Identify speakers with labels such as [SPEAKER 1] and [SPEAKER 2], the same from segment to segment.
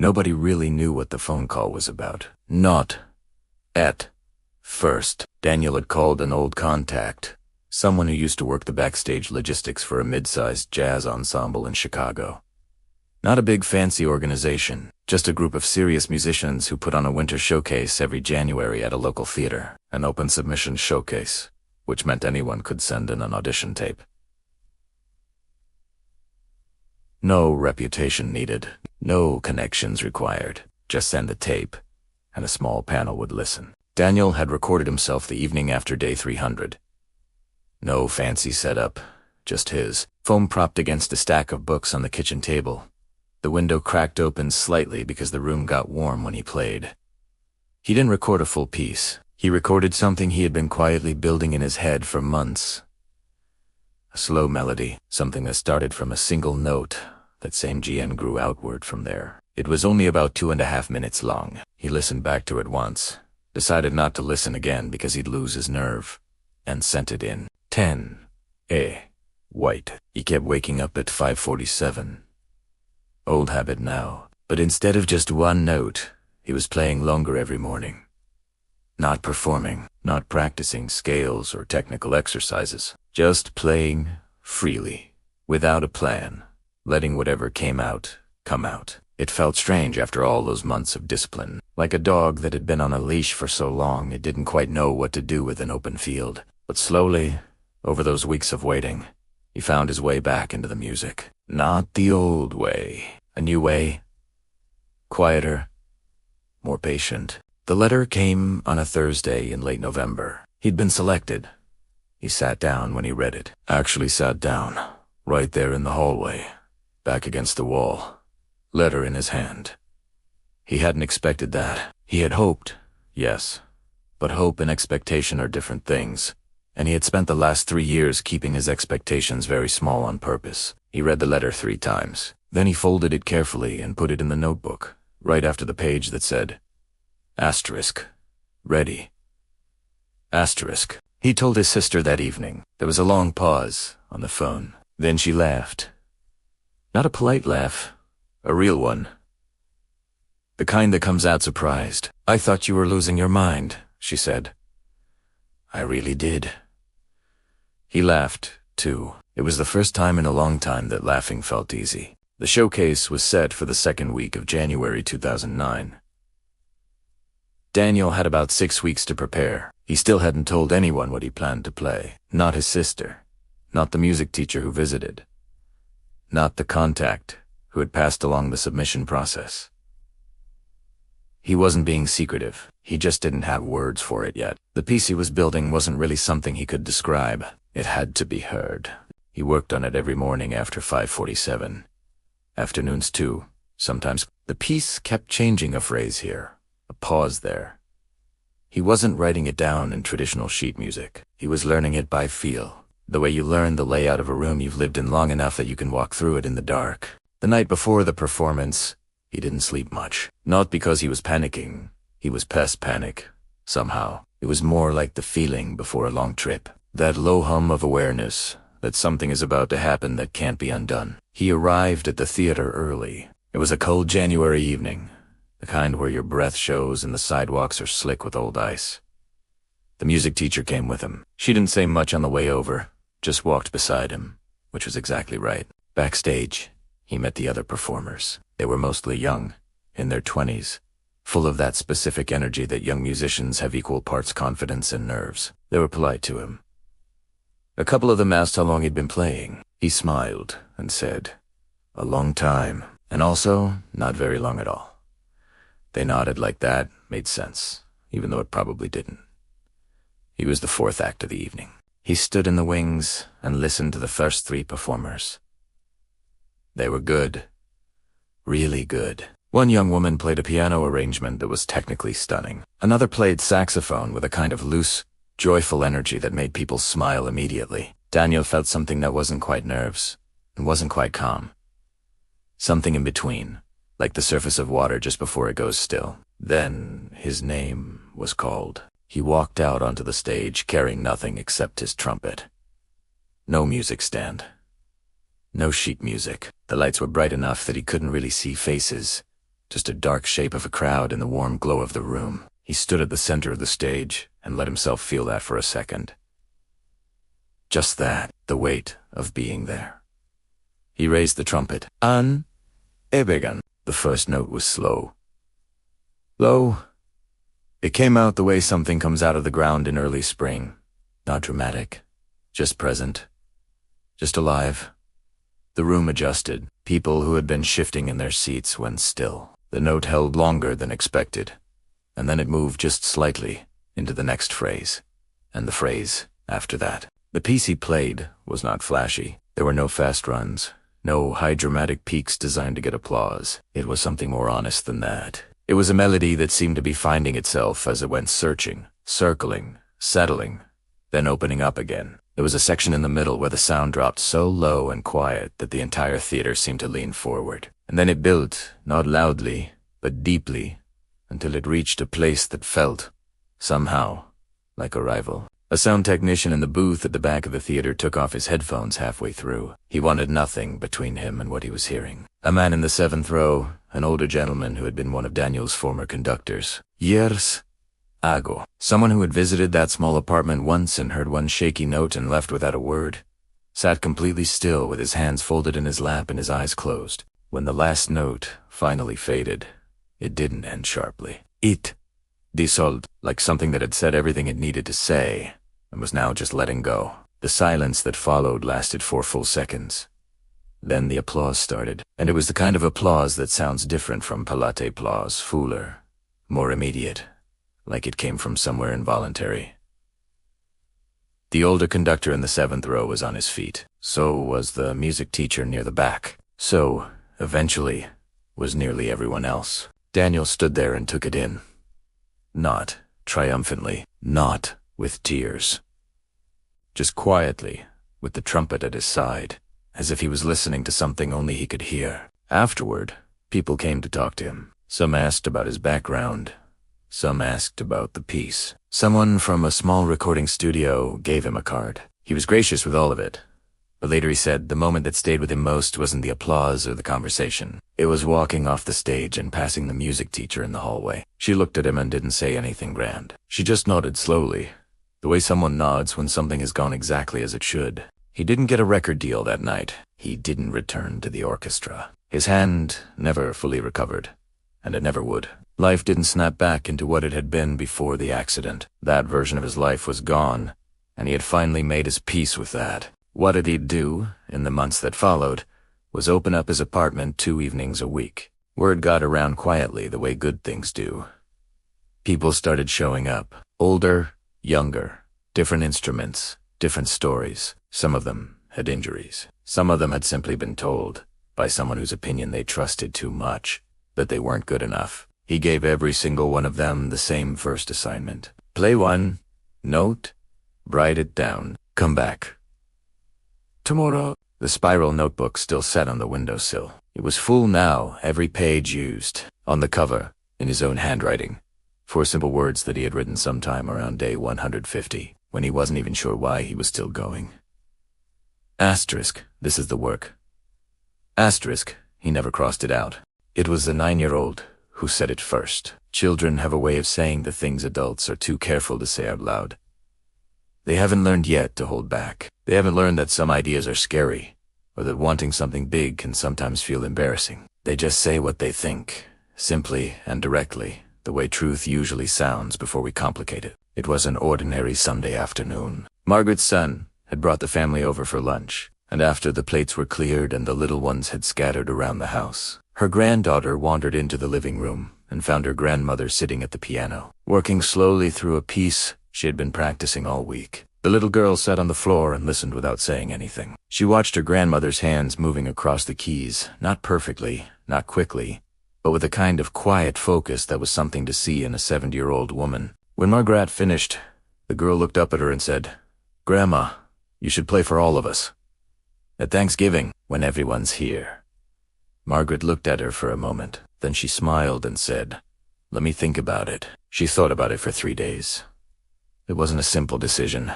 [SPEAKER 1] Nobody really knew what the phone call was about. Not at first. Daniel had called an old contact, someone who used to work the backstage logistics for a mid-sized jazz ensemble in Chicago. Not a big fancy organization, just a group of serious musicians who put on a winter showcase every January at a local theater, an open submission showcase, which meant anyone could send in an audition tape. No reputation needed, no connections required, just send the tape, and a small panel would listen. Daniel had recorded himself the evening after day 300. No fancy setup, just his, foam propped against a stack of books on the kitchen table. The window cracked open slightly because the room got warm when he played. He didn't record a full piece. He recorded something he had been quietly building in his head for months. A slow melody, something that started from a single note, that same GN grew outward from there. It was only about 2.5 minutes long. He listened back to it once, decided not to listen again because he'd lose his nerve, and sent it in. 10. White. He kept waking up at 5:47. Old habit now, but instead of just one note, he was playing longer every morning. Not performing, not practicing scales or technical exercises, just playing freely, without a plan, letting whatever came out, come out. It felt strange after all those months of discipline, like a dog that had been on a leash for so long it didn't quite know what to do with an open field. But slowly, over those weeks of waiting, he found his way back into the music. Not the old way, a new way, quieter, more patient. The letter came on a Thursday in late November. He'd been selected. He sat down when he read it. Actually sat down, right there in the hallway, back against the wall, letter in his hand. He hadn't expected that. He had hoped, yes, but hope and expectation are different things, and he had spent the last 3 years keeping his expectations very small on purpose. He read the letter 3 times. Then he folded it carefully and put it in the notebook, right after the page that said, asterisk, ready. Asterisk. He told his sister that evening. There was a long pause on the phone. Then she laughed. Not a polite laugh, a real one. The kind that comes out surprised. I thought you were losing your mind, she said. I really did. He laughed, too. It was the first time in a long time that laughing felt easy. The showcase was set for the second week of January 2009. Daniel had about 6 weeks to prepare. He still hadn't told anyone what he planned to play. Not his sister. Not the music teacher who visited. Not the contact who had passed along the submission process. He wasn't being secretive. He just didn't have words for it yet. The piece he was building wasn't really something he could describe. It had to be heard. He worked on it every morning after 5:47. Afternoons too, sometimes. The piece kept changing a phrase here, a pause there. He wasn't writing it down in traditional sheet music. He was learning it by feel, the way you learn the layout of a room you've lived in long enough that you can walk through it in the dark. The night before the performance, he didn't sleep much. Not because he was panicking. He was past panic, somehow. It was more like the feeling before a long trip. That low hum of awareness that something is about to happen that can't be undone. He arrived at the theater early. It was a cold January evening, the kind where your breath shows and the sidewalks are slick with old ice. The music teacher came with him. She didn't say much on the way over, just walked beside him, which was exactly right. Backstage, he met the other performers. They were mostly young, in their 20s, full of that specific energy that young musicians have equal parts confidence and nerves. They were polite to him. A couple of them asked how long he'd been playing. He smiled and said, a long time, and also not very long at all. They nodded like that, made sense, even though it probably didn't. He was the 4th act of the evening. He stood in the wings and listened to the first 3 performers. They were good. Really good. One young woman played a piano arrangement that was technically stunning. Another played saxophone with a kind of loose, joyful energy that made people smile immediately. Daniel felt something that wasn't quite nerves, and wasn't quite calm. Something in between, like the surface of water just before it goes still. Then his name was called. He walked out onto the stage carrying nothing except his trumpet. No music stand. No sheet music. The lights were bright enough that he couldn't really see faces, just a dark shape of a crowd in the warm glow of the room. He stood at the center of the stage and let himself feel that for a second. Just that, the weight of being there. He raised the trumpet. An ebegan. The first note was slow. Low. It came out the way something comes out of the ground in early spring. Not dramatic, just present, just alive. The room adjusted. People who had been shifting in their seats went still. The note held longer than expected, and then it moved just slightly into the next phrase, and the phrase after that. The piece he played was not flashy. There were no fast runs, no high dramatic peaks designed to get applause. It was something more honest than that. It was a melody that seemed to be finding itself as it went searching, circling, settling, then opening up again. There was a section in the middle where the sound dropped so low and quiet that the entire theater seemed to lean forward. And then it built, not loudly, but deeply, until it reached a place that felt, somehow, like arrival. A sound technician in the booth at the back of the theater took off his headphones halfway through. He wanted nothing between him and what he was hearing. A man in the 7th row, an older gentleman who had been one of Daniel's former conductors. Years ago. Someone who had visited that small apartment once and heard one shaky note and left without a word, sat completely still with his hands folded in his lap and his eyes closed. When the last note finally faded, it didn't end sharply. It dissolved, like something that had said everything it needed to say, and was now just letting go. The silence that followed lasted 4 full seconds. Then the applause started, and it was the kind of applause that sounds different from palate applause, fuller, more immediate, like it came from somewhere involuntary. The older conductor in the 7th row was on his feet. So was the music teacher near the back. So, eventually, was nearly everyone else. Daniel stood there and took it in. Not triumphantly, not with tears. Just quietly, with the trumpet at his side, as if he was listening to something only he could hear. Afterward, people came to talk to him. Some asked about his background. Some asked about the piece. Someone from a small recording studio gave him a card. He was gracious with all of it. But later he said the moment that stayed with him most wasn't the applause or the conversation. It was walking off the stage and passing the music teacher in the hallway. She looked at him and didn't say anything grand. She just nodded slowly, the way someone nods when something has gone exactly as it should. He didn't get a record deal that night. He didn't return to the orchestra. His hand never fully recovered, and it never would. Life didn't snap back into what it had been before the accident. That version of his life was gone, and he had finally made his peace with that. What did he do, in the months that followed, was open up his apartment 2 evenings a week. Word got around quietly the way good things do. People started showing up. Older, younger, different instruments, different stories. Some of them had injuries. Some of them had simply been told, by someone whose opinion they trusted too much, that they weren't good enough. He gave every single one of them the same first assignment. Play one, note, write it down, come back. Tomorrow. The spiral notebook still sat on the windowsill. It was full now, every page used. On the cover, in his own handwriting, 4 simple words that he had written sometime around day 150, when he wasn't even sure why he was still going. Asterisk, this is the work. Asterisk, he never crossed it out. It was the 9-year-old who said it first. Children have a way of saying the things adults are too careful to say out loud. They haven't learned yet to hold back. They haven't learned that some ideas are scary, or that wanting something big can sometimes feel embarrassing. They just say what they think, simply and directly, the way truth usually sounds before we complicate it. It was an ordinary Sunday afternoon. Margaret's son had brought the family over for lunch, and after the plates were cleared and the little ones had scattered around the house, her granddaughter wandered into the living room and found her grandmother sitting at the piano, working slowly through a piece she had been practicing all week. The little girl sat on the floor and listened without saying anything. She watched her grandmother's hands moving across the keys, not perfectly, not quickly, but with a kind of quiet focus that was something to see in a 70-year-old woman. When Margaret finished, the girl looked up at her and said, "Grandma, you should play for all of us. At Thanksgiving, when everyone's here." Margaret looked at her for a moment. Then she smiled and said, "Let me think about it." She thought about it for 3 days. It wasn't a simple decision.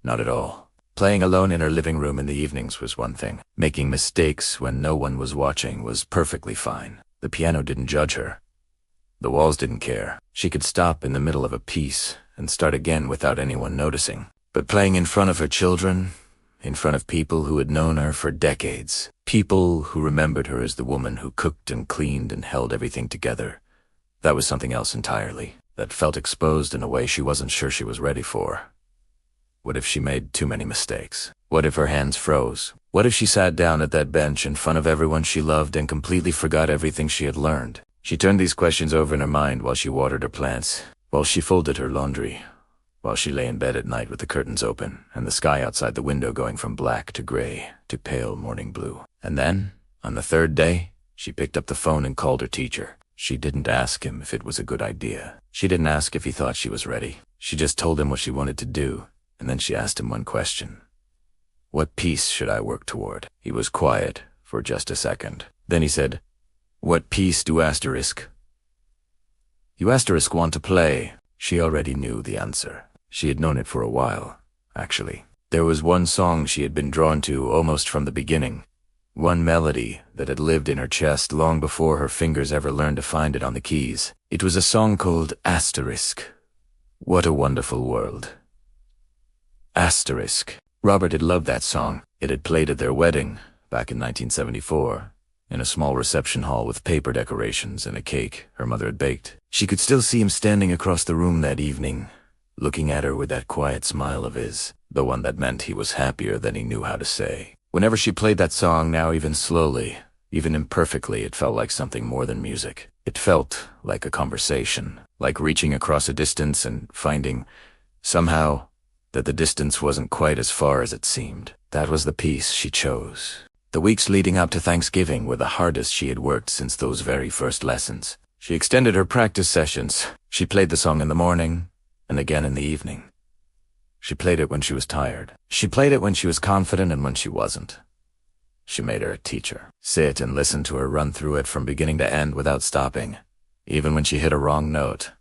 [SPEAKER 1] Not at all. Playing alone in her living room in the evenings was one thing. Making mistakes when no one was watching was perfectly fine. The piano didn't judge her. The walls didn't care. She could stop in the middle of a piece and start again without anyone noticing. But playing in front of her children, in front of people who had known her for decades, people who remembered her as the woman who cooked and cleaned and held everything together, that was something else entirely, that felt exposed in a way she wasn't sure she was ready for. What if she made too many mistakes? What if her hands froze? What if she sat down at that bench in front of everyone she loved and completely forgot everything she had learned? She turned these questions over in her mind while she watered her plants, while she folded her laundry, while she lay in bed at night with the curtains open and the sky outside the window going from black to gray to pale morning blue. And then, on the third day, she picked up the phone and called her teacher. She didn't ask him if it was a good idea. She didn't ask if he thought she was ready. She just told him what she wanted to do, and then she asked him one question. What piece should I work toward? He was quiet for just a second. Then he said, What piece do asterisk? You asterisk want to play. She already knew the answer. She had known it for a while, actually. There was one song she had been drawn to almost from the beginning. One melody that had lived in her chest long before her fingers ever learned to find it on the keys. It was a song called Asterisk. What a wonderful world. Asterisk. Robert had loved that song. It had played at their wedding, back in 1974, in a small reception hall with paper decorations and a cake her mother had baked. She could still see him standing across the room that evening, looking at her with that quiet smile of his, the one that meant he was happier than he knew how to say. Whenever she played that song, now even slowly, even imperfectly, it felt like something more than music. It felt like a conversation, like reaching across a distance and finding, somehow, that the distance wasn't quite as far as it seemed. That was the piece she chose. The weeks leading up to Thanksgiving were the hardest she had worked since those very first lessons. She extended her practice sessions. She played the song in the morning, and again in the evening. She played it when she was tired. She played it when she was confident and when she wasn't. She made her a teacher. Sit and listen to her run through it from beginning to end without stopping, even when she hit a wrong note.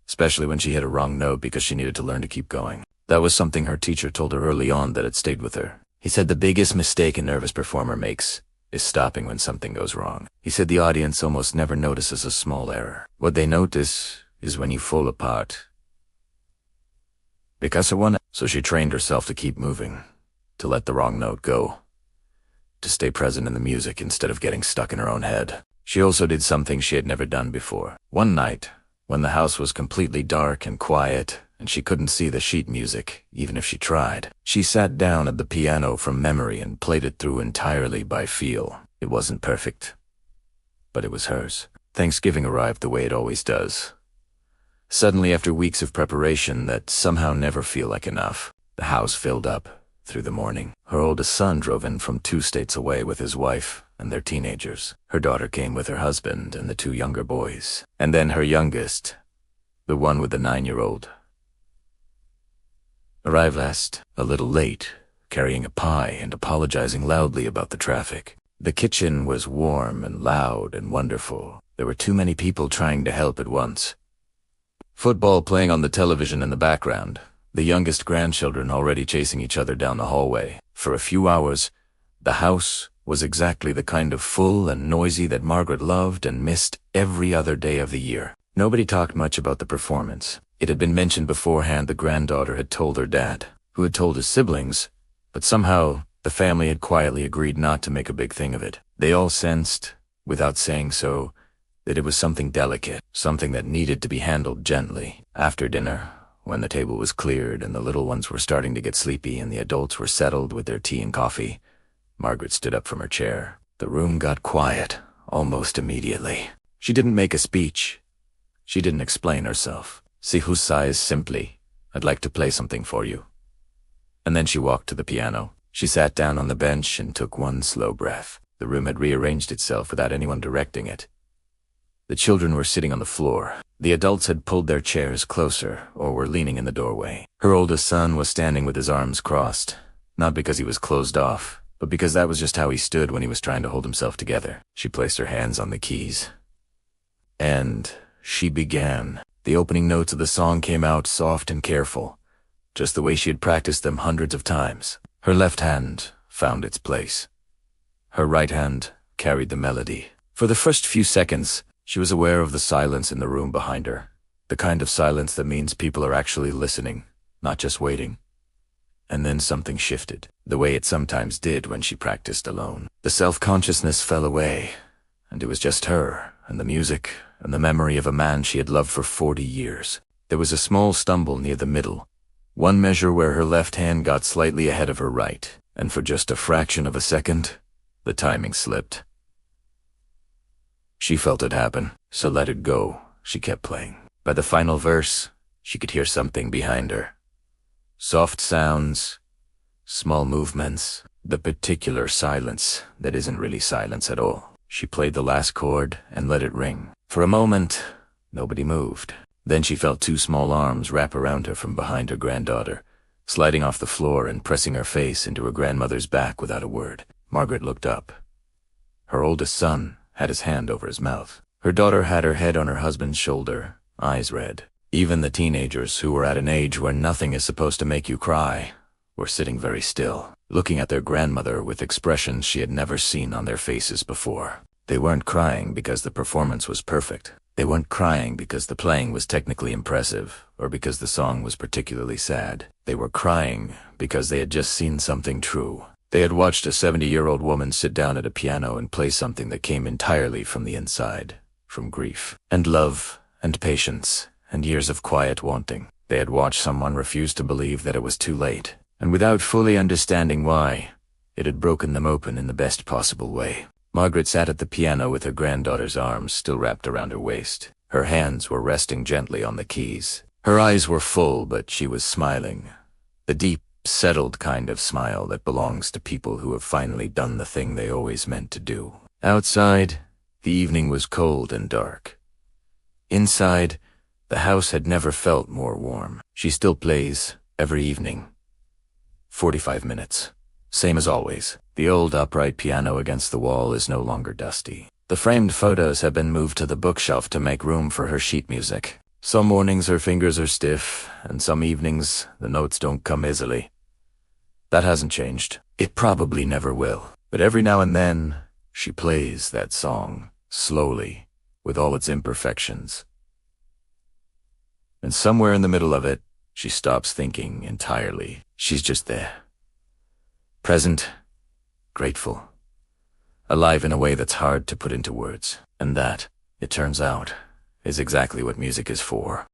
[SPEAKER 1] Especially when she hit a wrong note because she needed to learn to keep going. That was something her teacher told her early on that had stayed with her. He said the biggest mistake a nervous performer makes is stopping when something goes wrong. He said the audience almost never notices a small error. What they notice is when you fall apart. Because of one, so she trained herself to keep moving, to let the wrong note go, to stay present in the music instead of getting stuck in her own head. She also did something she had never done before. One night, when the house was completely dark and quiet, and she couldn't see the sheet music, even if she tried, she sat down at the piano from memory and played it through entirely by feel. It wasn't perfect, but it was hers. Thanksgiving arrived the way it always does. Suddenly, after weeks of preparation that somehow never feel like enough, the house filled up through the morning. Her oldest son drove in from 2 states away with his wife and their teenagers. Her daughter came with her husband and the 2 younger boys. And then her youngest, the one with the 9-year-old, arrived last, a little late, carrying a pie and apologizing loudly about the traffic. The kitchen was warm and loud and wonderful. There were too many people trying to help at once. Football playing on the television in the background, the youngest grandchildren already chasing each other down the hallway. For a few hours, the house was exactly the kind of full and noisy that Margaret loved and missed every other day of the year. Nobody talked much about the performance. It had been mentioned beforehand the granddaughter had told her dad, who had told his siblings, but somehow the family had quietly agreed not to make a big thing of it. They all sensed, without saying so, that it was something delicate, something that needed to be handled gently. After dinner, when the table was cleared and the little ones were starting to get sleepy and the adults were settled with their tea and coffee, Margaret stood up from her chair. The room got quiet almost immediately. She didn't make a speech. She didn't explain herself. She sighs simply, I'd like to play something for you. And then she walked to the piano. She sat down on the bench and took one slow breath. The room had rearranged itself without anyone directing it. The children were sitting on the floor. The adults had pulled their chairs closer or were leaning in the doorway. Her oldest son was standing with his arms crossed, not because he was closed off, but because that was just how he stood when he was trying to hold himself together. She placed her hands on the keys. And she began. The opening notes of the song came out soft and careful, just the way she had practiced them hundreds of times. Her left hand found its place. Her right hand carried the melody. For the first few seconds, she was aware of the silence in the room behind her. The kind of silence that means people are actually listening, not just waiting. And then something shifted, the way it sometimes did when she practiced alone. The self-consciousness fell away, and it was just her, and the music, and the memory of a man she had loved for 40 years. There was a small stumble near the middle, one measure where her left hand got slightly ahead of her right, and for just a fraction of a second, the timing slipped. She felt it happen, so let it go. She kept playing. By the final verse, she could hear something behind her. Soft sounds, small movements, the particular silence that isn't really silence at all. She played the last chord and let it ring. For a moment, nobody moved. Then she felt two small arms wrap around her from behind her granddaughter, sliding off the floor and pressing her face into her grandmother's back without a word. Margaret looked up. Her oldest son had his hand over his mouth. Her daughter had her head on her husband's shoulder, eyes red. Even the teenagers, who were at an age where nothing is supposed to make you cry, were sitting very still, looking at their grandmother with expressions she had never seen on their faces before. They weren't crying because the performance was perfect. They weren't crying because the playing was technically impressive, or because the song was particularly sad. They were crying because they had just seen something true. They had watched a 70-year-old woman sit down at a piano and play something that came entirely from the inside, from grief, and love, and patience, and years of quiet wanting. They had watched someone refuse to believe that it was too late, and without fully understanding why, it had broken them open in the best possible way. Margaret sat at the piano with her granddaughter's arms still wrapped around her waist. Her hands were resting gently on the keys. Her eyes were full, but she was smiling. The deep, settled kind of smile that belongs to people who have finally done the thing they always meant to do. Outside, the evening was cold and dark. Inside, the house had never felt more warm. She still plays, every evening. 45 minutes. Same as always. The old upright piano against the wall is no longer dusty. The framed photos have been moved to the bookshelf to make room for her sheet music. Some mornings her fingers are stiff, and some evenings the notes don't come easily. That hasn't changed. It probably never will. But every now and then, she plays that song, slowly, with all its imperfections. And somewhere in the middle of it, she stops thinking entirely. She's just there. Present, grateful, alive in a way that's hard to put into words. And that, it turns out, is exactly what music is for.